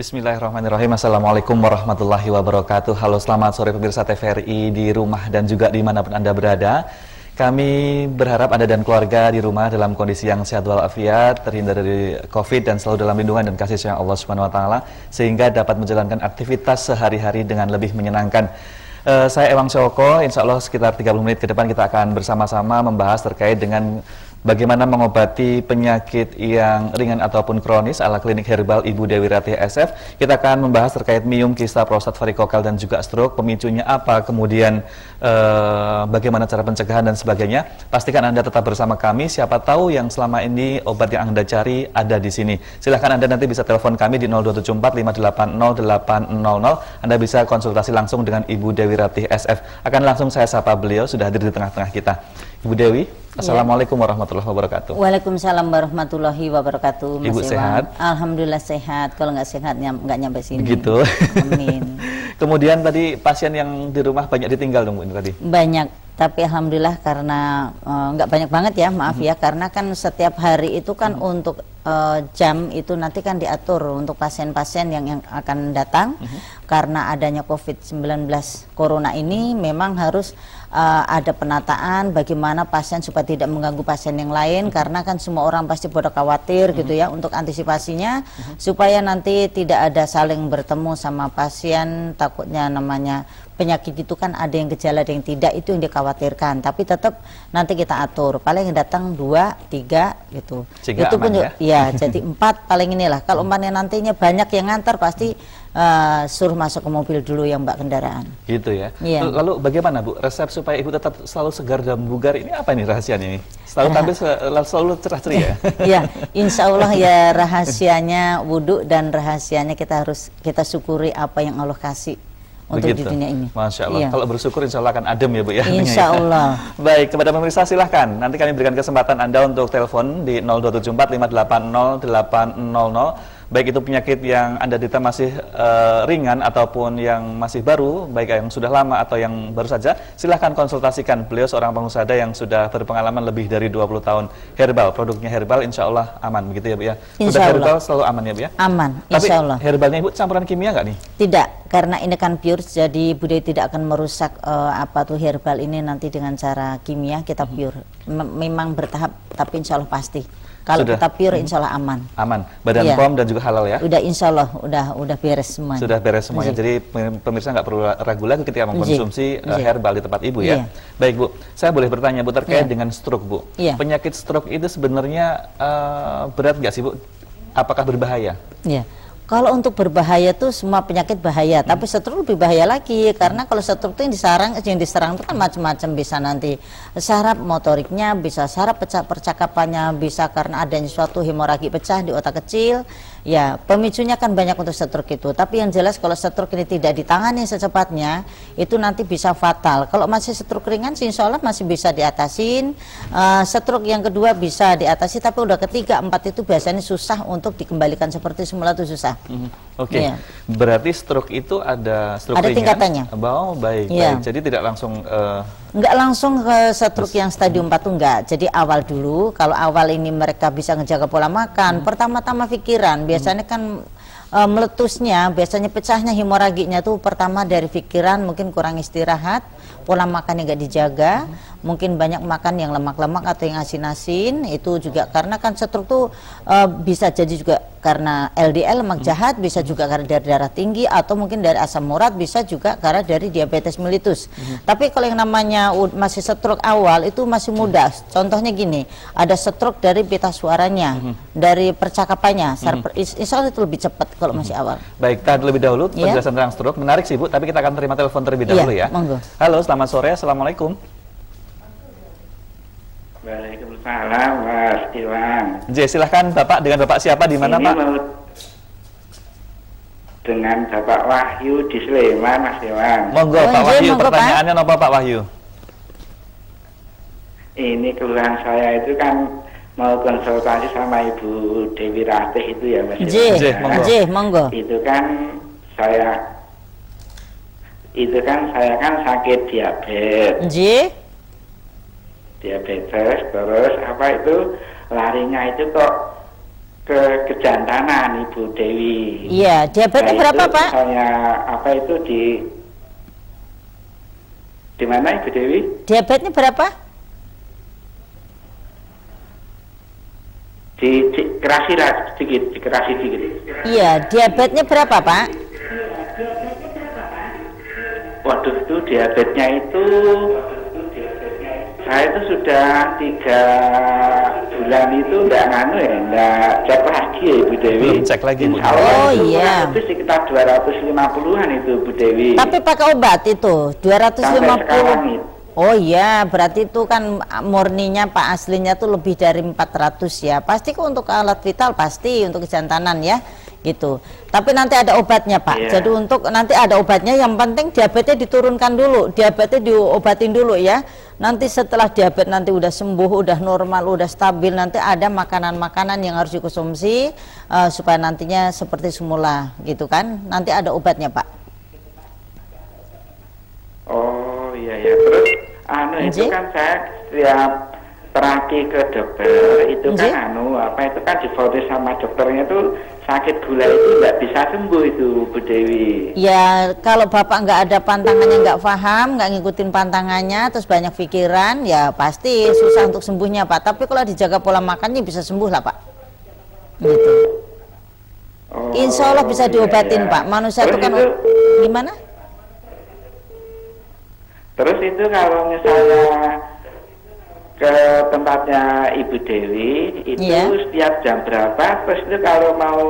Bismillahirrahmanirrahim. Assalamualaikum warahmatullahi wabarakatuh. Halo, selamat sore pemirsa TVRI di rumah dan juga dimanapun Anda berada. Kami berharap Anda dan keluarga di rumah dalam kondisi yang sehat walafiat, terhindar dari COVID dan selalu dalam lindungan dan kasih sayang Allah Subhanahu wa taala sehingga dapat menjalankan aktivitas sehari-hari dengan lebih menyenangkan. Saya Ewang Syoko, insya Allah sekitar 30 menit ke depan kita akan bersama-sama membahas terkait dengan bagaimana mengobati penyakit yang ringan ataupun kronis ala klinik herbal Ibu Dewi Ratih SF. Kita akan membahas terkait miom, kista, prostat, varikokal dan juga stroke, pemicunya apa, kemudian bagaimana cara pencegahan dan sebagainya. Pastikan Anda tetap bersama kami, siapa tahu yang selama ini obat yang Anda cari ada di sini. Silahkan Anda nanti bisa telepon kami di 0274 580 800. Anda bisa konsultasi langsung dengan Ibu Dewi Ratih SF. Akan langsung saya sapa beliau, sudah hadir di tengah-tengah kita. Ibu Dewi, Assalamualaikum warahmatullahi wabarakatuh. Waalaikumsalam warahmatullahi wabarakatuh. Ibu sehat? Alhamdulillah sehat. Kalau nggak sehat nggak nyampe sini. Begitu. Amin. Kemudian tadi pasien yang di rumah banyak ditinggal dong Bu ini tadi? Banyak, tapi alhamdulillah karena nggak banyak banget ya, maaf ya, karena kan setiap hari itu kan untuk jam itu nanti kan diatur untuk pasien-pasien yang akan datang. Karena adanya COVID-19 Corona ini memang harus ada penataan bagaimana pasien supaya tidak mengganggu pasien yang lain, karena kan semua orang pasti pada khawatir gitu ya, untuk antisipasinya supaya nanti tidak ada saling bertemu sama pasien, takutnya namanya penyakit itu kan ada yang gejala ada yang tidak, itu yang dikhawatirkan, tapi tetap nanti kita atur paling datang 2, 3 gitu. Sehingga itu pun aman, ya jadi 4 paling inilah. Kalau umpamanya nantinya banyak yang ngantar pasti suruh masuk ke mobil dulu yang mbak kendaraan. Gitu ya. Iya. Lalu bagaimana Bu resep supaya Ibu tetap selalu segar dan bugar, ini apa nih rahasianya ini? Selalu tampil selalu cerah ceria. Iya, insya Allah ya rahasianya wudhu dan rahasianya kita syukuri apa yang Allah kasih untuk di dunia ini. Masya Allah. Iya. Kalau bersyukur insya Allah akan adem ya Bu ya. Insya Allah. Baik, kepada pemirsa silahkan. Nanti kami berikan kesempatan Anda untuk telepon di 0274 580 800. Baik itu penyakit yang Anda derita masih ringan ataupun yang masih baru, baik yang sudah lama atau yang baru saja, silahkan konsultasikan. Beliau seorang pengusada yang sudah berpengalaman lebih dari 20 tahun. Herbal, produknya herbal, insya Allah aman, begitu ya Bu ya? Produk herbal selalu aman ya Bu ya? Aman, insya Allah. Tapi herbalnya Ibu campuran kimia nggak nih? Tidak, karena ini kan pure, jadi Budaya tidak akan merusak apa tuh herbal ini nanti dengan cara kimia, kita pure. Memang bertahap, tapi insya Allah pasti. Kalau kita pure insya Allah aman. Aman, Badan POM dan juga halal ya? Udah insya Allah, udah beres semuanya. Sudah beres semuanya, jadi pemirsa nggak perlu ragu lagi ketika mengkonsumsi herbal di tempat Ibu ya? Baik Bu, saya boleh bertanya Bu terkait dengan stroke Bu. Penyakit stroke itu sebenarnya berat nggak sih Bu? Apakah berbahaya? Iya. Kalau untuk berbahaya tuh semua penyakit bahaya, tapi stroke lebih bahaya lagi, karena kalau stroke itu yang diserang itu kan macam-macam, bisa nanti saraf motoriknya, bisa saraf percakapannya, bisa karena adanya suatu hemoragi pecah di otak kecil. Ya, pemicunya kan banyak untuk stroke itu, tapi yang jelas kalau stroke ini tidak ditangani secepatnya, itu nanti bisa fatal. Kalau masih stroke ringan, insya Allah masih bisa diatasin. Stroke yang kedua bisa diatasi, tapi udah ketiga, 4 itu biasanya susah untuk dikembalikan seperti semula, itu susah. Oke, berarti stroke itu ada stroke ada ringan? tingkatannya. Oh, baik. Jadi tidak langsung nggak langsung ke stroke yang stadium 4 tuh enggak. Jadi awal dulu, kalau awal ini mereka bisa ngejaga pola makan, pertama-tama pikiran, biasanya kan meletusnya, biasanya pecahnya hemoraginya tuh pertama dari pikiran, mungkin kurang istirahat, pola makannya nggak dijaga, mungkin banyak makan yang lemak-lemak atau yang asin-asin, itu juga karena kan stroke tuh bisa jadi juga karena LDL lemak jahat, bisa juga karena dari darah tinggi, atau mungkin dari asam urat, bisa juga karena dari diabetes mellitus. Tapi kalau yang namanya masih stroke awal itu masih mudah. Contohnya gini, ada stroke dari pita suaranya, dari percakapannya, insya Allah itu lebih cepat kalau masih awal. Baik, tahan lebih dahulu penjelasan tentang stroke, menarik sih Bu, tapi kita akan terima telepon terlebih dahulu ya. Monggo. Halo, selamat sore, Assalamualaikum. Waalaikumsalam Mas Iwan. Silahkan Bapak, dengan Bapak siapa, di mana Pak? Dengan Bapak Wahyu di Sleman, Mas Iwan. Monggo Pak Wahyu, pertanyaannya apa Pak Wahyu? Ini keluhan saya itu kan mau konsultasi sama Ibu Dewi Ratih itu ya Mas Iwan. Monggo. Itu kan saya kan sakit diabetes. Diabetes, terus apa itu larinya itu kok kejantanan Ibu Dewi. Iya, diabetesnya Nah, berapa itu Pak? Misalnya apa itu di mana Ibu Dewi? Diabetesnya berapa? Dikerasi sedikit, dikerasi sedikit. Iya, diabetesnya berapa Pak? Waduh, itu diabetesnya itu saya itu sudah 3 bulan itu enggak nganu ya, enggak cek lagi ya Ibu Dewi. Belum cek lagi, Bu. Insya Allah Oh, itu iya. itu sekitar 250-an itu Bu Dewi. Tapi pakai obat itu Sampai sekarang 250. itu. Oh iya, berarti itu kan murninya Pak, aslinya tuh lebih dari 400 ya. Pasti kok untuk alat vital, pasti untuk kejantanan ya, gitu. Tapi nanti ada obatnya Pak. Iya. Jadi untuk nanti ada obatnya, yang penting diabetesnya diturunkan dulu, diabetesnya diobatin dulu ya. Nanti setelah diabetes nanti udah sembuh, udah normal, udah stabil, nanti ada makanan-makanan yang harus dikonsumsi supaya nantinya seperti semula, gitu kan. Nanti ada obatnya Pak. Oh iya ya, terus itu Nggih. kan saya setiap terapi ke dokter itu Nggih. kan itu kan difonis sama dokternya tuh sakit gula itu nggak bisa sembuh itu Bu Dewi. Ya kalau Bapak nggak ada pantangannya, nggak paham, nggak ngikutin pantangannya, terus banyak pikiran, ya pasti susah untuk sembuhnya Pak. Tapi kalau dijaga pola makannya bisa sembuh lah Pak. Gitu. Oh, Insya Allah bisa iya, diobatin iya. Pak. Manusia Terus itu kan itu- gimana? Terus itu kalau misalnya ke tempatnya Ibu Dewi itu Iya. setiap jam berapa? Terus itu kalau mau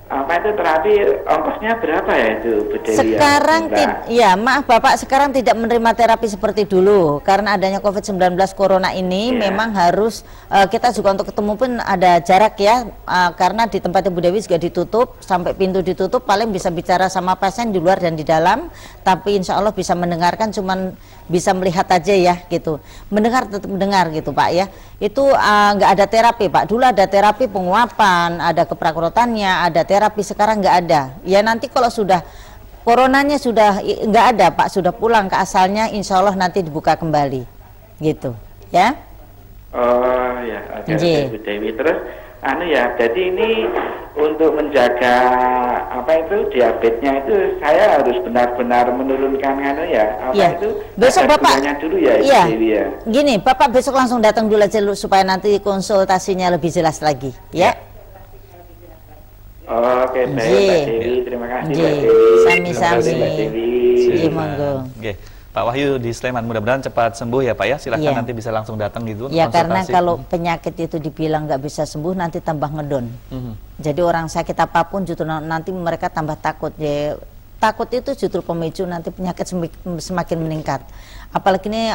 terapi ongkosnya berapa ya itu Bu Dewi? Sekarang ya maaf Bapak, sekarang tidak menerima terapi seperti dulu karena adanya COVID-19 Corona ini. Iya. Memang harus kita juga untuk ketemu pun ada jarak ya, karena di tempat Ibu Dewi juga ditutup, sampai pintu ditutup, paling bisa bicara sama pasien di luar dan di dalam, tapi insya Allah bisa mendengarkan, cuman bisa melihat aja ya gitu, mendengar tetap mendengar gitu Pak ya. Itu nggak ada terapi Pak. Dulu ada terapi penguapan, ada keprakrotannya, ada terapi, sekarang nggak ada ya. Nanti kalau sudah coronanya sudah nggak ada Pak, sudah pulang ke asalnya, insya Allah nanti dibuka kembali gitu ya. Oh ya, oke Nggih. Bu Dewi. Terus jadi ini untuk menjaga diabetesnya itu saya harus benar-benar menurunkan Ya. itu Besok kadar Bapak, gulanya dulu ya Ibu iya, Dewi ya. gini Bapak besok langsung datang dulu aja supaya nanti konsultasinya lebih jelas lagi ya. Oke, baik Nggih. Mbak Dewi, terima kasih Nggih. Mbak Dewi. Sami-sami. Terima kasih Mbak Dewi. Iya, monggo. Oke. Pak Wahyu di Sleman, mudah-mudahan cepat sembuh ya Pak ya. Silahkan Iya. nanti bisa langsung datang gitu. Ya karena konsultasi. kalau penyakit itu dibilang nggak bisa sembuh, nanti tambah ngedon. Mhm. Jadi orang sakit apapun justru nanti mereka tambah takut ya. Takut itu justru pemicu nanti penyakit semakin meningkat. Apalagi ini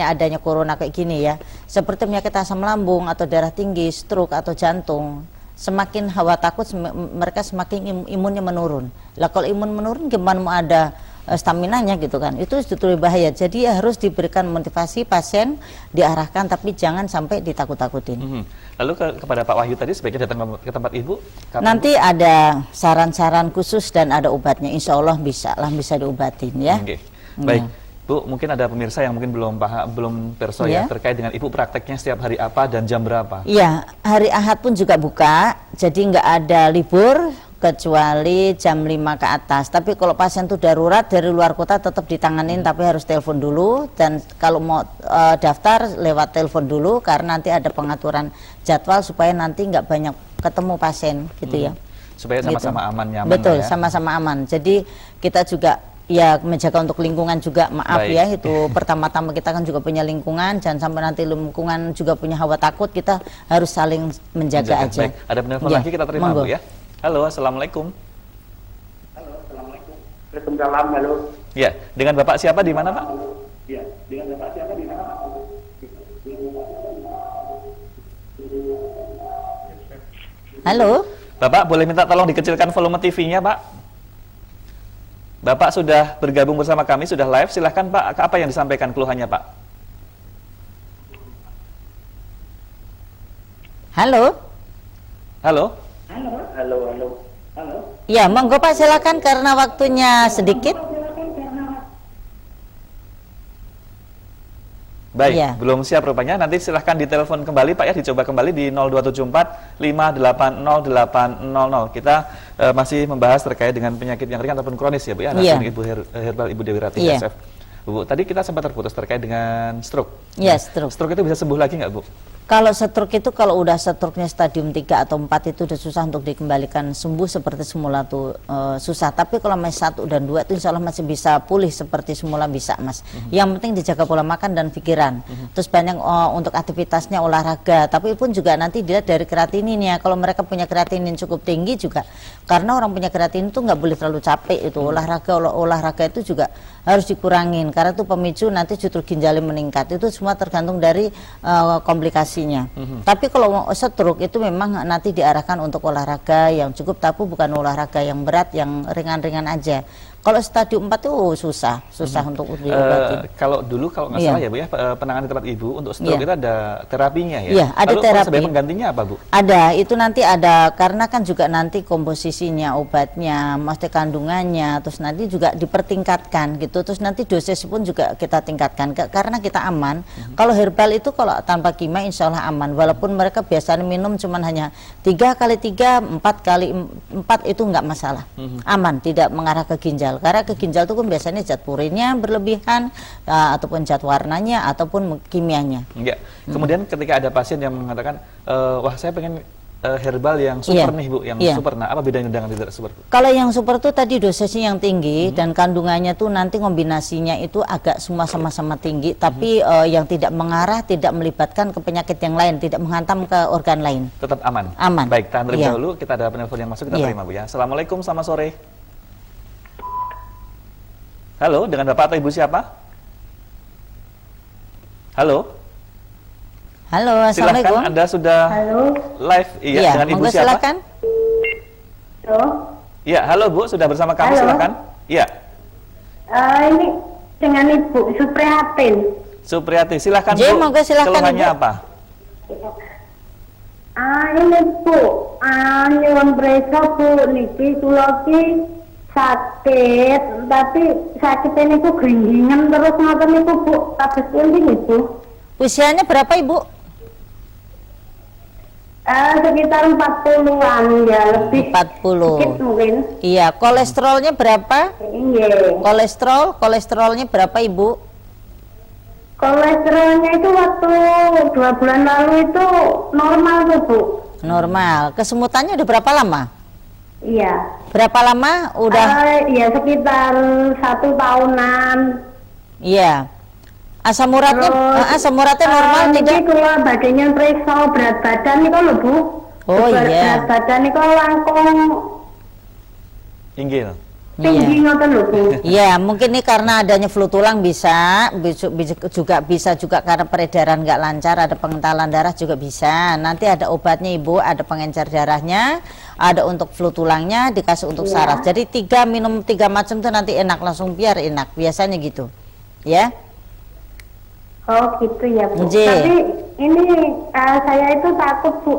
adanya corona kayak gini ya. Seperti penyakit asam lambung atau darah tinggi, stroke atau jantung. Semakin hawa takut mereka semakin imunnya menurun. Lah kalau imun menurun gimana mau ada staminanya gitu kan, itu justru bahaya. Jadi harus diberikan motivasi, pasien diarahkan, tapi jangan sampai ditakut-takutin. Mhm. Lalu kepada Pak Wahyu tadi sebaiknya datang ke tempat Ibu? Kapan, Nanti ada saran-saran khusus dan ada obatnya, insya Allah bisa diobatin ya. Oke. Ya. Baik, Bu, mungkin ada pemirsa yang mungkin belum paham, belum perso ya Ya. terkait dengan Ibu prakteknya setiap hari apa dan jam berapa? Iya, hari Ahad pun juga buka, jadi nggak ada libur kecuali jam 5 ke atas. Tapi kalau pasien itu darurat dari luar kota tetap ditanganin, tapi harus telepon dulu. Dan kalau mau daftar lewat telepon dulu, karena nanti ada pengaturan jadwal supaya nanti nggak banyak ketemu pasien gitu ya. Supaya sama-sama aman, nyaman Betul, lah ya. sama-sama aman. Jadi kita juga ya menjaga untuk lingkungan juga, maaf Baik. ya, itu pertama-tama kita kan juga punya lingkungan, jangan sampai nanti lingkungan juga punya hawa takut, kita harus saling menjaga aja. Baik, ada penelpon Ya, lagi, kita terima monggo. Bu ya. Halo, Assalamualaikum. Waalaikumsalam, halo. Ya, dengan Bapak siapa di mana Pak? Ya, dengan Bapak siapa di mana Pak? Halo, Bapak boleh minta tolong dikecilkan volume TV-nya Pak? Bapak sudah bergabung bersama kami, sudah live, silahkan Pak, apa yang disampaikan keluhannya Pak? halo, Halo? Halo. ya monggo Pak, silakan karena waktunya sedikit. Baik, Iya. belum siap rupanya. Nanti silahkan ditelepon kembali Pak ya, dicoba kembali di 0274 580 800. Kita masih membahas terkait dengan penyakit yang ringan ataupun kronis ya Bu ya, Iya. Ibu Herbal Ibu Dewi Ratih Iya. SF. Bu, tadi kita sempat terputus terkait dengan stroke. Iya, stroke. Stroke itu bisa sembuh lagi nggak Bu? Kalau stroke itu kalau udah stroke-nya stadium 3 atau 4 itu udah susah untuk dikembalikan sembuh seperti semula tuh susah. Tapi kalau masih 1 dan 2 itu insya Allah masih bisa pulih seperti semula bisa Mas. Yang penting dijaga pola makan dan pikiran. Terus banyak untuk aktivitasnya olahraga. Tapi pun juga nanti dilihat dari kreatininnya. Kalau mereka punya kreatinin cukup tinggi juga, karena orang punya kreatinin itu nggak boleh terlalu capek itu. Olahraga itu juga harus dikurangin karena itu pemicu nanti justru ginjalnya meningkat. Itu semua tergantung dari komplikasi. Tapi kalau stroke itu memang nanti diarahkan untuk olahraga yang cukup, tapi bukan olahraga yang berat, yang ringan-ringan aja. Kalau stadium 4 itu susah untuk diobati. Kalau dulu kalau nggak salah ya Bu ya, penanganan di tempat Ibu untuk stroke itu ada terapinya ya? Iya, ada lalu terapi. sebagai penggantinya apa Bu? Ada, itu nanti ada, karena kan juga nanti komposisinya, obatnya, mesti kandungannya, terus nanti juga dipertingkatkan gitu, terus nanti dosis pun juga kita tingkatkan, karena kita aman. Kalau herbal itu kalau tanpa kimia insya Allah aman, walaupun mereka biasanya minum cuman hanya 3 kali 3, 4 kali 4 itu nggak masalah, aman, tidak mengarah ke ginjal. Karena ke ginjal itu kan biasanya zat purinnya berlebihan, ataupun zat warnanya, ataupun kimianya. Enggak. Kemudian ketika ada pasien yang mengatakan, wah saya pengen herbal yang super nih Bu, yang super. Nah, apa bedanya dengan tidak super? Kalau yang super itu tadi dosisnya yang tinggi dan kandungannya tuh nanti kombinasinya itu agak semua sama-sama tinggi, tapi yang tidak mengarah, tidak melibatkan ke penyakit yang lain, tidak menghantam ke organ lain. Tetap aman. Aman. Baik, tahan terlebih Iya. dahulu. Kita ada penelpon yang masuk, kita Iya. terima Bu ya. Assalamualaikum, selamat sore. Halo, dengan Bapak atau Ibu siapa? Halo. Halo, Silahkan, assalamualaikum. Anda sudah Halo, live. Iya, dengan Ibu monggo siapa? silakan. halo. Iya, halo Bu, sudah bersama kami, Halo. silakan. Iya. Ini dengan Ibu Supriyatin. Supriyati, silakan J, Bu. monggo silakan, Keluhannya Ibu. apa? Ini Bu, nyuwun prisa Bu, niki kula ki sakit, tapi sakit ini ku gringgingan terus ngoten niku Bu, kados pundi niku? Usianya berapa Ibu? Sekitar 40-an ya, lebih 40. sedikit mungkin. Iya, kolesterolnya berapa? Iya. Kolesterolnya berapa Ibu? Kolesterolnya itu waktu 2 bulan lalu itu normal tuh Bu. Normal. Kesemutannya udah berapa lama? Iya. Berapa lama udah? Ya sekitar 1 tahunan. Iya. Asam uratnya normal tidak? Ini kalau badannya periksa berat badan nih kalau Bu. Oh iya. Berat badan nih kalau langkung Inggil. tinggi ngoten lho Bu. Iya, mungkin ini karena adanya flu tulang bisa juga karena peredaran nggak lancar, ada pengentalan darah juga bisa. Nanti ada obatnya Ibu, ada pengencer darahnya, ada untuk flu tulangnya, dikasih untuk saraf. Jadi minum 3 macam tuh nanti enak, langsung biar enak, biasanya gitu. Ya. Oh gitu ya Bu. Nggih. Tapi ini saya itu takut Bu.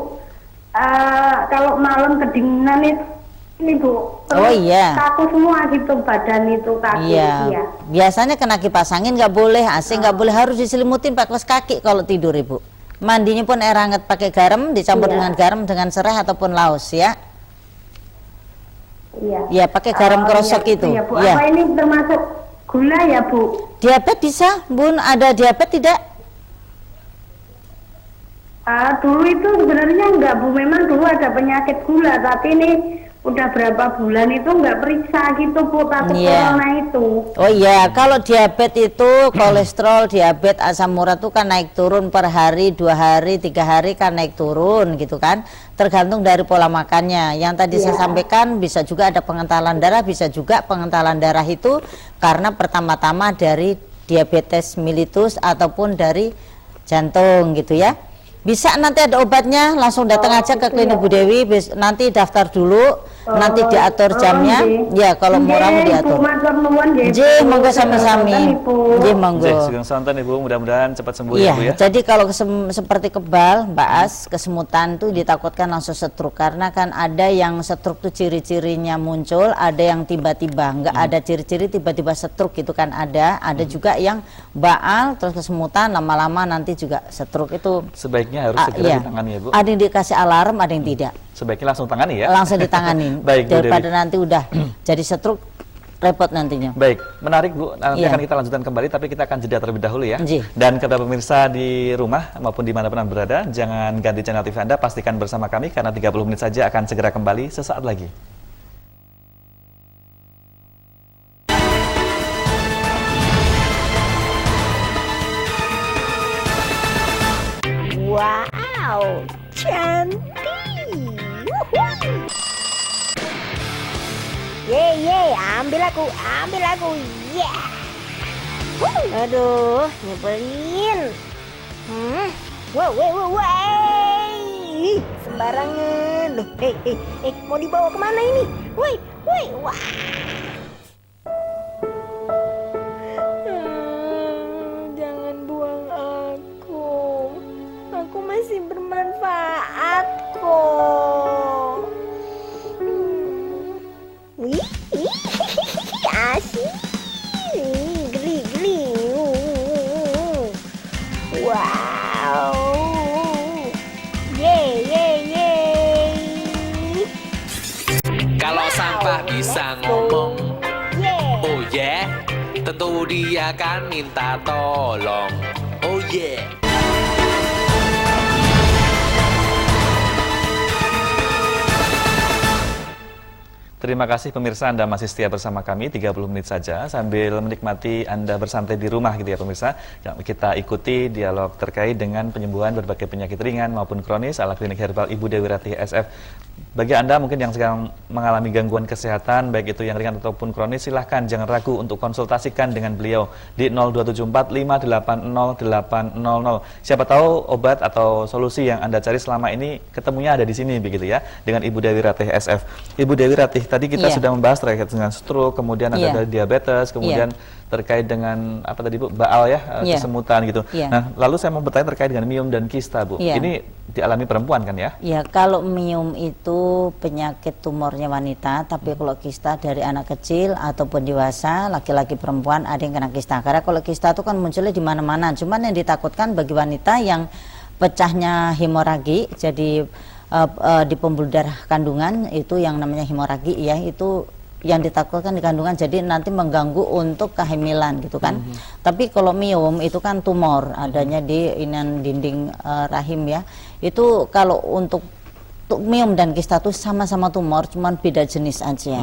Kalau malam kedinginan ini Bu. Oh iya. Kaku semua gitu badan itu kaki. Iya. Biasanya kena kipas angin nggak boleh, AC nggak boleh, harus diselimutin pakai kaos kaki kalau tidur Ibu. Mandinya pun air hangat pakai garam, dicampur dengan garam dengan serai ataupun laos ya. Iya. Ya, pakai garam krosok iya, itu. Iya, Bu. Ya. Apa ini termasuk gula ya Bu? Diabetes bisa, Bun? Ada diabetes tidak? Dulu itu sebenarnya enggak Bu, memang dulu ada penyakit gula, tapi ini udah berapa bulan itu enggak periksa gitu Bu, takut corona itu. Oh iya, kalau diabetes itu kolesterol, diabetes, asam urat itu kan naik turun per hari, 2 hari, 3 hari kan naik turun gitu kan. Tergantung dari pola makannya. Yang tadi saya sampaikan bisa juga ada pengentalan darah, bisa juga pengentalan darah itu karena pertama-tama dari diabetes mellitus ataupun dari jantung gitu ya. Bisa nanti ada obatnya, langsung datang aja ke klinik Bu Dewi, nanti daftar dulu. nanti diatur jamnya. Ya, kalau mau ramu diatur. Nggih, monggo sami-sami. Nggih, monggo. Sugeng sonten Ibu, mudah-mudahan cepat sembuh Iya, ya Bu ya. jadi kalau seperti kebal, Mbak As, kesemutan tuh ditakutkan langsung stroke karena kan ada yang stroke tuh ciri-cirinya muncul, ada yang tiba-tiba nggak ada ciri-ciri tiba-tiba stroke itu kan ada juga yang baal terus kesemutan lama-lama nanti juga stroke itu. Sebaiknya harus segera ditangani ya Bu. Ada yang dikasih alarm, ada yang tidak. Sebaiknya langsung tangani ya. Langsung ditanganin. Baik, Bu daripada Dewi. nanti udah jadi stroke repot nantinya. Baik, menarik Bu. Nanti Iya. akan kita lanjutkan kembali, tapi kita akan jeda terlebih dahulu ya. Nggih. Dan kepada pemirsa di rumah maupun dimanapun Anda berada, jangan ganti channel TV Anda, pastikan bersama kami karena 30 menit saja akan segera kembali sesaat lagi. Wow, cantik. Wuhui. Ye, ambil aku, yeah. Aduh, nyebelin. Wow. Sembarangan. Loh, mau dibawa kemana ini? Woi, wah. Jangan buang aku. Aku masih bermanfaat kok. Wih, asik. Geli. Wow. Yeay. Kalau sampah bisa ngomong, Yeah. oh yeah, tentu dia akan minta tolong, oh yeah. Terima kasih pemirsa, Anda masih setia bersama kami 30 menit saja sambil menikmati Anda bersantai di rumah gitu ya pemirsa. Kita ikuti dialog terkait dengan penyembuhan berbagai penyakit ringan maupun kronis ala klinik herbal Ibu Dewi Ratih SF. Bagi Anda mungkin yang sedang mengalami gangguan kesehatan baik itu yang ringan ataupun kronis, silahkan jangan ragu untuk konsultasikan dengan beliau di 0274 580 800. Siapa tahu obat atau solusi yang Anda cari selama ini ketemunya ada di sini begitu ya dengan Ibu Dewi Ratih SF. Ibu Dewi Ratih, tadi kita sudah membahas terkait dengan stroke, kemudian ada diabetes, kemudian terkait dengan apa tadi Bu, baal ya, kesemutan gitu. Nah, lalu saya mau bertanya terkait dengan miom dan kista Bu. Ini dialami perempuan kan ya? Ya, kalau miom itu penyakit tumornya wanita, tapi kalau kista dari anak kecil ataupun dewasa, laki-laki perempuan ada yang kena kista. Karena kalau kista itu kan munculnya di mana-mana. Cuman yang ditakutkan bagi wanita yang pecahnya hemoragi, jadi di pembuluh darah kandungan itu yang namanya hemoragi ya, itu yang ditakutkan di kandungan, jadi nanti mengganggu untuk kehamilan gitu kan. Tapi kalau miom itu kan tumor adanya di inan dinding rahim ya. Itu kalau untuk miom dan kista itu sama-sama tumor, cuman beda jenis aja.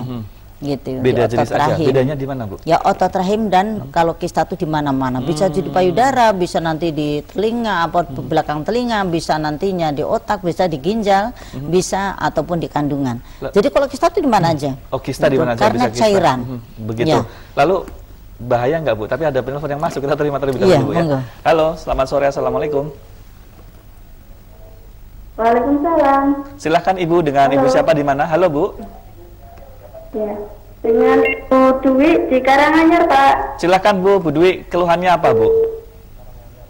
Gitu. Beda jenis aja. Bedanya di mana Bu? Ya, otot rahim dan kalau kista itu di mana-mana. Bisa di payudara, bisa nanti di telinga atau belakang telinga, bisa nantinya di otak, bisa di ginjal, bisa ataupun di kandungan. Jadi kalau kista itu di mana aja? Oh, kista di mana aja? Karena bisa kista. cairan. Begitu. Ya. Lalu bahaya nggak Bu? Tapi ada penelpon yang masuk, kita terima terlebih dahulu Bu ya. Monggo. Halo, selamat sore, assalamualaikum. Waalaikumsalam. Silahkan Ibu, dengan Ibu siapa di mana? Halo Bu. Ya, dengan Bu Dwi di Karanganyar, Pak. Silahkan Bu Dwi, keluhannya apa Bu?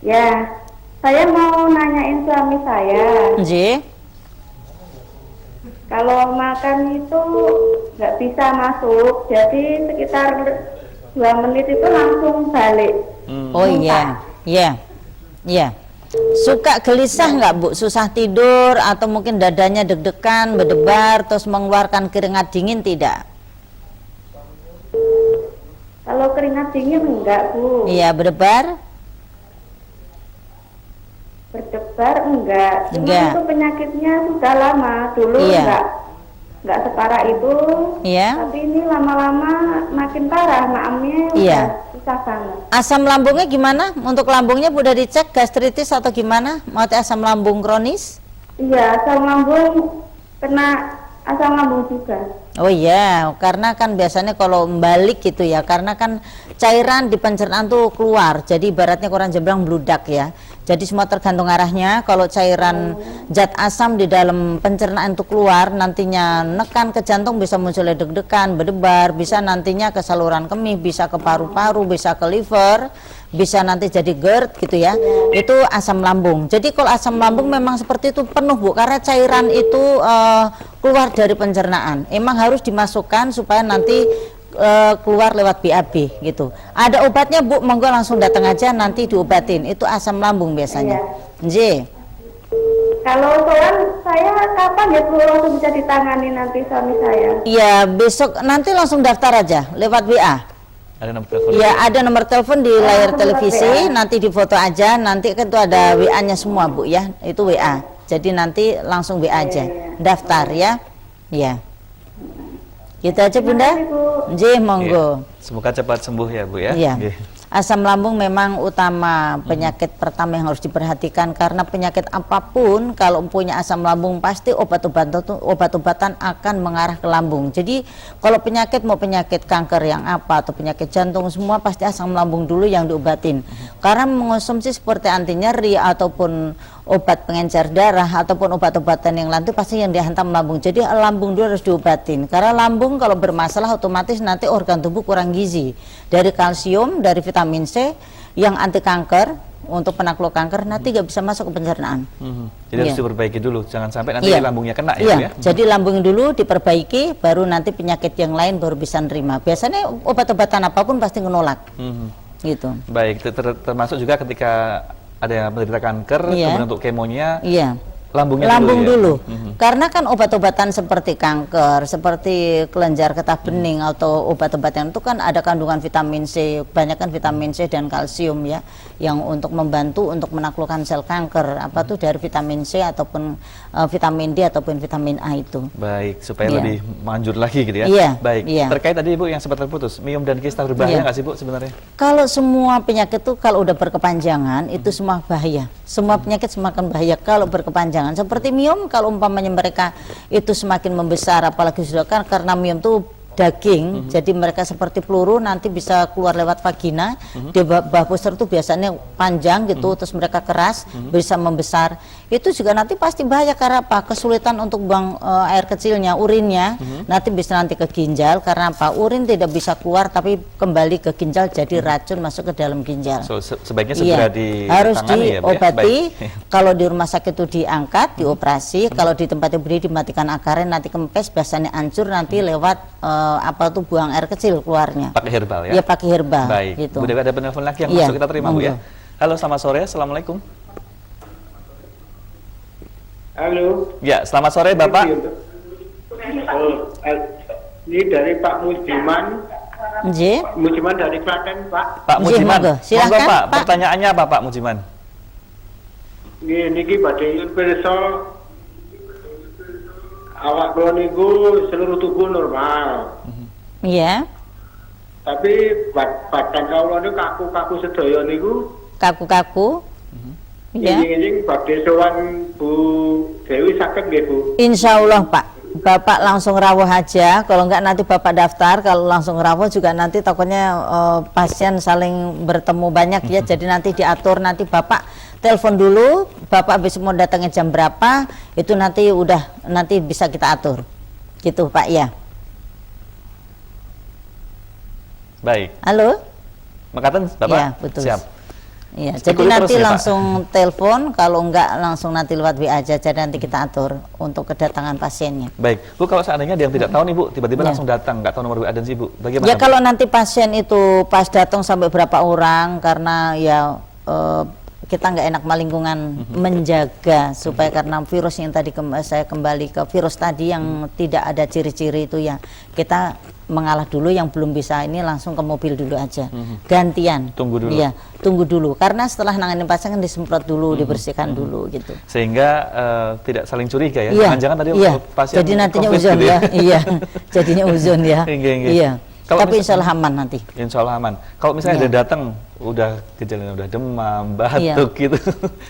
Ya, saya mau nanyain suami saya. Nggih. Kalau makan itu nggak bisa masuk, jadi sekitar 2 menit itu langsung balik. Oh iya, iya. Suka gelisah nggak Bu? Susah tidur atau mungkin dadanya deg-degan, berdebar, terus mengeluarkan keringat dingin tidak? Kalau keringat dingin enggak Bu, Iya, berdebar? berdebar enggak. Cuma Enggak. itu penyakitnya sudah lama, dulu enggak separah itu. Iya. Tapi ini lama-lama makin parah, maamnya Iya. udah susah banget. Asam lambungnya gimana? Untuk lambungnya udah dicek gastritis atau gimana? Mau asam lambung kronis? Iya, asam lambung, kena asam lambung juga. Oh iya, karena kan biasanya kalau balik gitu ya, karena kan cairan di pencernaan tuh keluar, jadi ibaratnya koran jemblang bludak ya. Jadi semua tergantung arahnya. Kalau cairan zat asam di dalam pencernaan itu keluar, nantinya nekan ke jantung bisa muncul deg-degan, berdebar, bisa nantinya ke saluran kemih, bisa ke paru-paru, bisa ke liver, bisa nanti jadi GERD gitu ya. Itu asam lambung. Jadi kalau asam lambung memang seperti itu penuh Bu, karena cairan itu keluar dari pencernaan. Emang harus dimasukkan supaya nanti keluar lewat BAB gitu. Ada obatnya Bu, monggo langsung datang aja nanti diobatin. Itu asam lambung biasanya. J. Kalau soal saya kapan ya Bu langsung bisa ditangani nanti suami saya? Iya, besok nanti langsung daftar aja lewat WA. Ada nomor telepon? Iya, ada nomor telepon di layar nomor televisi, WA. nanti difoto aja, nanti kan itu ada WA-nya semua Bu ya. Itu WA. Jadi nanti langsung WA aja. Daftar ya. Iya. Gitu aja Bunda. J, monggo. Iya. Semoga cepat sembuh ya Bu ya. Iya. Nggih. Asam lambung memang utama penyakit pertama yang harus diperhatikan, karena penyakit apapun kalau punya asam lambung pasti obat-obatan akan mengarah ke lambung. Jadi kalau penyakit mau penyakit kanker yang apa atau penyakit jantung semua pasti asam lambung dulu yang diobatin. Karena mengonsumsi seperti anti nyeri ataupun obat pengencer darah ataupun obat-obatan yang lain itu pasti yang dihantam lambung. Jadi lambung dulu harus diobatin. Karena lambung kalau bermasalah otomatis nanti organ tubuh kurang gizi. Dari kalsium, dari vitamin C yang anti kanker untuk penakluk kanker nanti gak bisa masuk ke pencernaan. Jadi harus Iya. diperbaiki dulu, jangan sampai nanti Iya. lambungnya kena ya Bu Iya, ya. jadi lambung dulu diperbaiki, baru nanti penyakit yang lain baru bisa nerima. Biasanya obat-obatan apapun pasti menolak. Gitu. Baik, termasuk juga ketika ada yang menderita kanker, Iya. kemudian untuk kemonya, Iya. lambungnya Lambung dulu. dulu. Ya? Karena kan obat-obatan seperti kanker, seperti kelenjar getah bening atau obat-obatan itu kan ada kandungan vitamin C, banyak kan vitamin C dan kalsium ya, yang untuk membantu untuk menaklukkan sel kanker. Apa tuh dari vitamin C ataupun vitamin D ataupun vitamin A itu. Baik, supaya Iya. lebih manjur lagi gitu ya. Iya, Baik, iya. terkait tadi Bu yang sempat terputus, miom dan kista berbahaya Iya. nggak sih Bu sebenarnya? Kalau semua penyakit itu kalau udah berkepanjangan itu semua bahaya. Semua penyakit semakin bahaya kalau berkepanjangan. Seperti miom kalau umpamanya mereka itu semakin membesar, apalagi sudah kan karena miom itu daging, jadi mereka seperti peluru nanti bisa keluar lewat vagina. Di bawah pusar itu biasanya panjang gitu, terus mereka keras, bisa membesar. Itu juga nanti pasti bahaya karena apa? Kesulitan untuk buang air kecilnya, urinnya, nanti bisa nanti ke ginjal karena apa? Urin tidak bisa keluar tapi kembali ke ginjal jadi racun masuk ke dalam ginjal. So, sebaiknya segera Harus ditangani ya Bu ya? diobati. Baik. Kalau di rumah sakit itu diangkat, dioperasi. Kalau di tempat ibu dimatikan akarnya, nanti kempes, biasanya hancur nanti lewat apa tuh buang air kecil keluarnya. Pakai herbal ya? Iya, pakai herbal. Baik, Gitu. Bu Dewi ada penelpon lagi yang Iya, masuk, kita terima Bu ya. monggo. Halo, selamat sore, Assalamualaikum. Halo. Ya, selamat sore Bapak. Oh, ini dari Pak Mujiman. Nggih. Mujiman dari Klaten, Pak. Pak Nggih, Mujiman, monggo. Silakan, monggo, Pak. Pak. Pertanyaannya apa Pak Mujiman? Niki badhe nyuwun pirsa awak kula niku seluruh tubuh normal. Iya. Tapi badan kawula niku kaku-kaku sedaya niku. Kaku-kaku. Iya. Ingin badhe sowan Bu Dewi saged nggih Bu? Insya Allah Pak. Bapak langsung rawuh aja. Kalau enggak nanti Bapak daftar. Kalau langsung rawuh juga nanti takutnya pasien saling bertemu banyak ya. Jadi nanti diatur, nanti Bapak telepon dulu. Bapak besok mau datangnya jam berapa? Itu nanti nanti bisa kita atur. Gitu Pak ya. Baik, Halo? Makaten Bapak? Iya, betul. Siap. Iya, Stay jadi terus nanti ya, Pak. langsung telepon, kalau enggak langsung nanti lewat WA aja, jadi nanti kita atur untuk kedatangan pasiennya. Baik, Bu, kalau seandainya ada yang tidak tahu nih Bu, tiba-tiba Iya. langsung datang, nggak tahu nomor WA dan sih Bu, bagaimana Ya Bu? kalau nanti pasien itu pas datang sampai berapa orang, karena ya kita nggak enak sama lingkungan menjaga supaya karena virus yang tadi saya kembali ke virus tadi yang tidak ada ciri-ciri itu ya, kita mengalah dulu, yang belum bisa ini langsung ke mobil dulu aja, gantian. Tunggu dulu. Iya, tunggu dulu karena setelah nanganin pasien kan disemprot dulu, dibersihkan dulu gitu. Sehingga tidak saling curiga ya, Iya, jangan-jangan tadi iya. pasien Jadi nantinya COVID uzon gitu ya, iya, jadinya uzon ya, Iya, iya. iya. Kalau Tapi misal- insya Allah aman nanti. Insya Allah aman. Kalau misalnya Iya. ada datang, udah gejalanya udah demam, batuk gitu,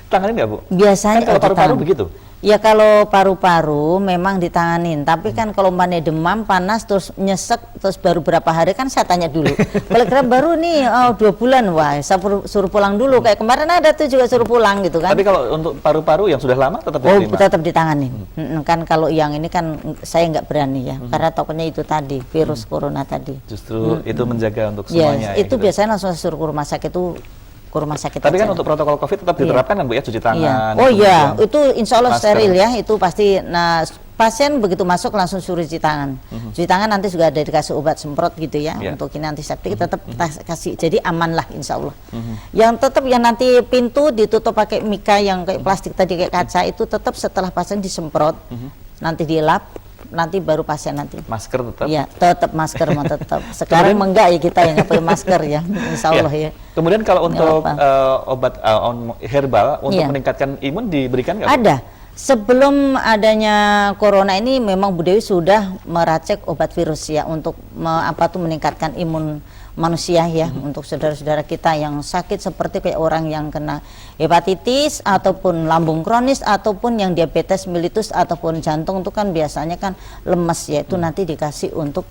tanganin nggak Bu? Biasanya Kan kalau ada paru-paru tangan. begitu. Ya kalau paru-paru memang ditanganin, tapi kan kalau umpamanya demam, panas, terus nyesek, terus baru berapa hari kan saya tanya dulu. Kalau kira baru nih 2 bulan, wah saya suruh pulang dulu. Kayak kemarin ada tuh juga suruh pulang gitu kan. Tapi kalau untuk paru-paru yang sudah lama tetap diterima? Tetap ditanganin. Kan kalau yang ini kan saya nggak berani ya, karena takutnya itu tadi virus corona tadi. Justru itu menjaga untuk Ya, semuanya. itu gitu. biasanya langsung suruh ke rumah sakit Tapi kan aja. untuk protokol COVID tetap diterapkan kan Bu ya, cuci tangan. Iya. Oh iya, kemudian itu insya Allah masker. steril ya, itu pasti. Nah, pasien begitu masuk langsung suruh cuci tangan. Cuci tangan nanti juga ada dikasih obat semprot gitu ya, Iya. untuk ini antiseptik tetap kasih. Jadi aman lah insya Allah. Yang tetap yang nanti pintu ditutup pakai mika yang kayak plastik tadi kayak kaca itu tetap setelah pasien disemprot, nanti dilap, nanti baru pasien nanti. Masker tetap. Iya, tetap masker mah tetap. Sekarang enggak ya kita yang nggak pakai masker ya, insya Allah ya. Kemudian kalau Nggak untuk apa-apa. obat herbal untuk Iya. meningkatkan imun diberikan nggak? Bu? Ada. Sebelum adanya corona ini memang Bu Dewi sudah meracik obat virus ya untuk meningkatkan imun manusia ya, untuk saudara-saudara kita yang sakit seperti kayak orang yang kena hepatitis ataupun lambung kronis ataupun yang diabetes mellitus ataupun jantung itu kan biasanya kan lemes ya, itu nanti dikasih untuk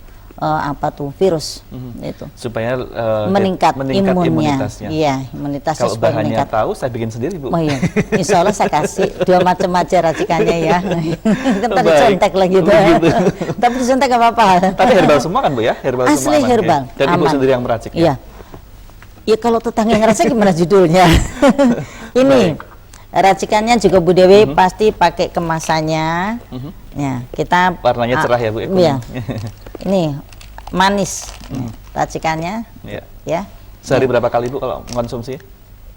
virus itu Supaya meningkat imunnya. imunitasnya. Iya, imunitasnya Kalau supaya bahannya meningkat. tahu saya bikin sendiri Bu. Oh iya, insya Allah saya kasih 2 macam aja racikannya ya. Kan tadi Baik. contek lagi tuh. Begitu. Tapi dicontek gak apa-apa. Tapi herbal semua kan Bu ya? Herbal Asli semua aman, herbal. ya? Dan Ibu aman. sendiri yang meraciknya? Iya. Ya kalau tetangga yang ngerasa gimana judulnya? Ini racikannya juga Bu Dewi pasti pakai kemasannya. Ya, kita Warnanya cerah ya Bu ya? Iya. Ini manis. Racikannya Iya. ya. Sehari berapa kali Bu kalau mengkonsumsi?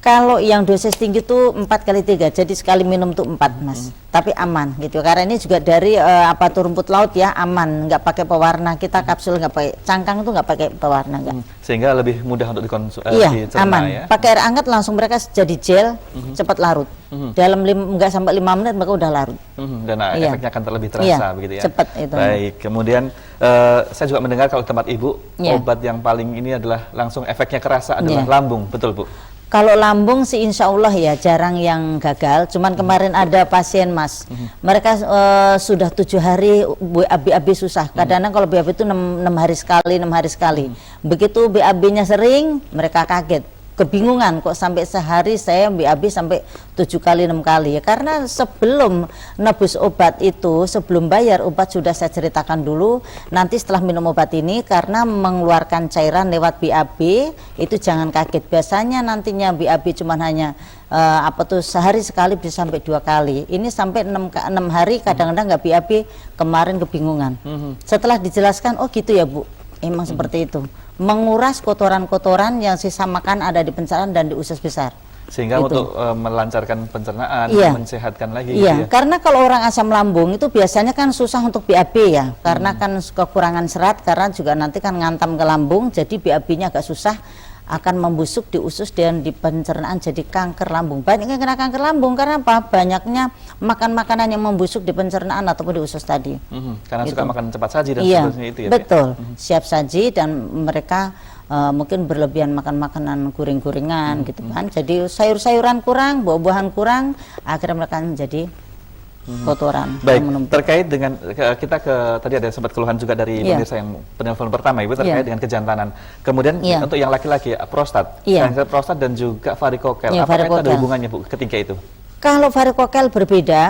Kalau yang dosis tinggi tuh 4x3, jadi sekali minum tuh 4 Mas. Tapi aman gitu. Karena ini juga dari rumput laut ya, aman, nggak pakai pewarna. Kita kapsul nggak pakai, cangkang tuh nggak pakai pewarna nggak. Sehingga lebih mudah untuk dikonsumsi. Iya, dicerna aman. ya. Pakai air hangat langsung mereka jadi gel, cepat larut. Dalam nggak sampai 5 menit mereka udah larut. Dan Iya. efeknya akan lebih terasa Iya, begitu ya. cepat itu. Baik, kemudian saya juga mendengar kalau tempat Ibu Iya. obat yang paling ini adalah langsung efeknya kerasa adalah Iya. lambung, betul Bu? Kalau lambung sih insya Allah ya jarang yang gagal. Cuman kemarin ada pasien Mas, mereka sudah 7 hari BAB susah. Kadang-kadang kalau BAB itu 6 hari sekali, 6 hari sekali. Begitu BAB-nya sering, mereka kaget, kebingungan kok sampai sehari saya BAB sampai 7 kali 6 kali ya, karena sebelum nebus obat itu, sebelum bayar obat sudah saya ceritakan dulu, nanti setelah minum obat ini karena mengeluarkan cairan lewat BAB itu jangan kaget, biasanya nantinya BAB cuma hanya sehari sekali bisa sampai 2 kali, ini sampai 6 hari kadang-kadang nggak BAB, kemarin kebingungan. Setelah dijelaskan, oh gitu ya Bu, emang seperti itu, menguras kotoran-kotoran yang sisa makan ada di pencernaan dan di usus besar. Sehingga Gitu. untuk melancarkan pencernaan, Iya. mensehatkan lagi Iya, gitu ya. karena kalau orang asam lambung itu biasanya kan susah untuk BAB ya, karena kan kekurangan serat, karena juga nanti kan ngantam ke lambung, jadi BAB-nya agak susah, akan membusuk di usus dan di pencernaan jadi kanker lambung. Banyak yang kena kanker lambung karena apa? Banyaknya makan makanan yang membusuk di pencernaan ataupun di usus tadi. Karena Gitu. suka makan cepat saji dan Iya, seterusnya itu ya. betul. Siap saji dan mereka mungkin berlebihan makan makanan guring-guringan gitu kan. Jadi sayur-sayuran kurang, buah-buahan kurang, akhirnya mereka menjadi kotoran. Baik, yang menumpuk. terkait dengan tadi ada sempat keluhan juga dari Iya. pemirsa yang penelpon pertama Ibu terkait Iya. dengan kejantanan. Kemudian Iya. untuk yang laki-laki prostat, Iya. kanker prostat dan juga varikokel. Iya, Apakah itu ada varikokel. hubungannya Bu ketika itu? Kalau varikokel berbeda,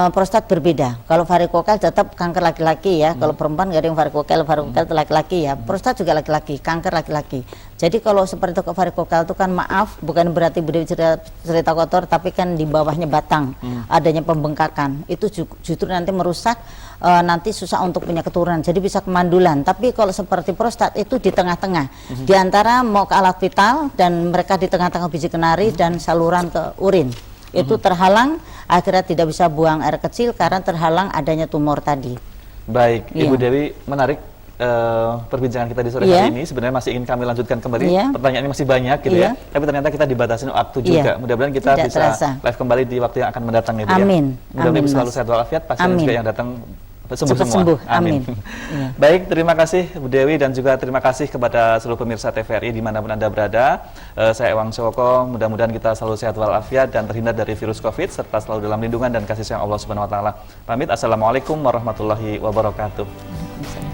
prostat berbeda. Kalau varikokel tetap kanker laki-laki ya. Kalau perempuan nggak ada yang varikokel itu laki-laki ya. Prostat juga laki-laki, kanker laki-laki. Jadi kalau seperti itu varikokel itu kan maaf, bukan berarti Budi cerita kotor, tapi kan di bawahnya batang, adanya pembengkakan. Itu justru nanti merusak, nanti susah untuk punya keturunan. Jadi bisa kemandulan. Tapi kalau seperti prostat itu di tengah-tengah, di antara mau ke alat vital dan mereka di tengah-tengah biji kenari dan saluran ke urin. Itu terhalang, akhirnya tidak bisa buang air kecil karena terhalang adanya tumor tadi. Baik, Iya. Ibu Dewi, menarik perbincangan kita di sore Iya. hari ini. Sebenarnya masih ingin kami lanjutkan kembali. Iya. Pertanyaannya masih banyak gitu Iya. ya. Tapi ternyata kita dibatasi waktu Iya. juga. Mudah-mudahan kita Tidak bisa terasa. live kembali di waktu yang akan mendatang ya Bu ya. Amin. Mudah-mudahan Amin, Ibu selalu Mas. sehat walafiat. Pasien Amin. juga yang datang sembuh Cepat semua. sembuh. Amin. Amin. Iya. Baik, terima kasih Bu Dewi dan juga terima kasih kepada seluruh pemirsa TVRI dimanapun Anda berada. Saya Ewang Syoko, mudah-mudahan kita selalu sehat walafiat dan terhindar dari virus COVID serta selalu dalam lindungan dan kasih sayang Allah Subhanahu wa taala. Pamit, assalamualaikum warahmatullahi wabarakatuh.